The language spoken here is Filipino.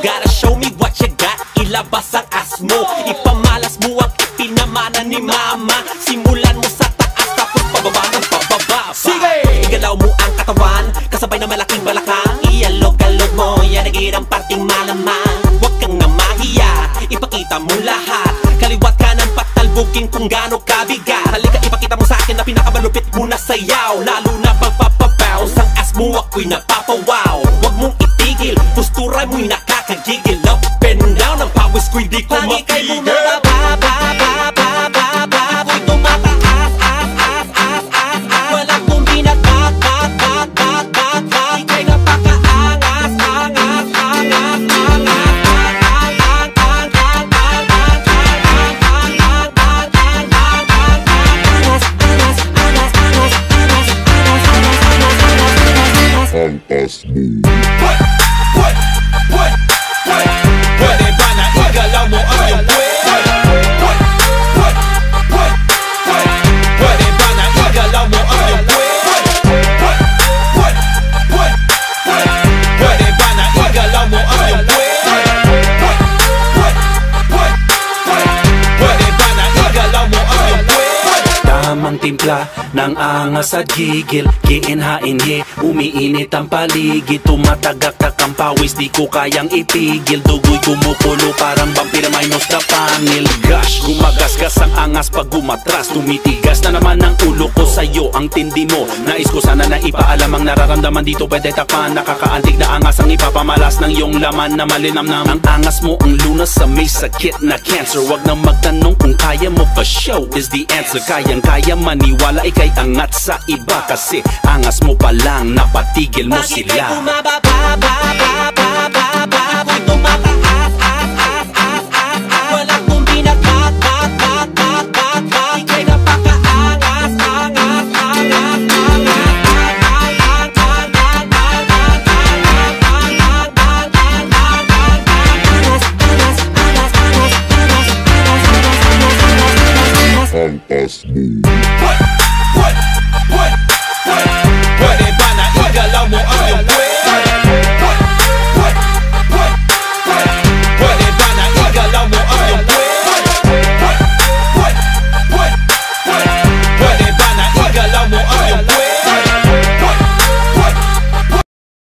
gotta show me what you got. Ilabas ang ass mo, ipamalas mo ang ipinamana ni mama. Simulan mo sa taas tapos pababa ng pababa. Sige! Igalaw mo ang katawan, kasabay na malaking balakang. Ialog-alog mo, yan ang parting malaman. Huwag kang namahiya, ipakita mo lahat. Kaliwat kanan patalbugin kung gaano kabigat. Halika ipakita mo sa akin na pinakamalupit mo na sayaw. Lalo na pagpapabounce, ang ass mo ako'y napapawaw. Huwag mong itigil, postura mo'y nakakagigil. Up and down, ang pawis ko'y di ko mapigil. Lagi kay bumababa, ako'y tumataas, walang kumbinat, ika'y napakaangas, Pwede ba na igalaw mo ang iyong puwet? Pwede ba na igalaw mo ang iyong puwet? Pwede ba na igalaw mo ang iyong puwet? Pwede ba na igalaw mo ang iyong puwet? Tamang timpla ng angas at gigil, kiinhainhi, umiinit ang paligid. Tumatagaktak ang pawis, di ko kayang itigil. Dugoy kumukulo, parang vampire minus the panel. Gosh, gumagasgas ang angas pag gumatras. Tumitigas na naman ang ulo ko sa'yo, ang tindi mo. Nais ko sana na ipaalam ang nararamdaman dito, pwede takpan. Nakakaantig na angas ang ipapamalas ng iyong laman na malinam na ang angas mo, ang lunas sa may sakit na cancer. Wag na magtanong kung kaya mo pa, show is the answer. Kayang-kaya maniwala, ika'y angat sa iba. Kasi angas mo pa lang, napatigil mo sila. Bakit kay bumababa, ako'y tumataas, walang kumbinat, ika'y napakaangas, Angas mo.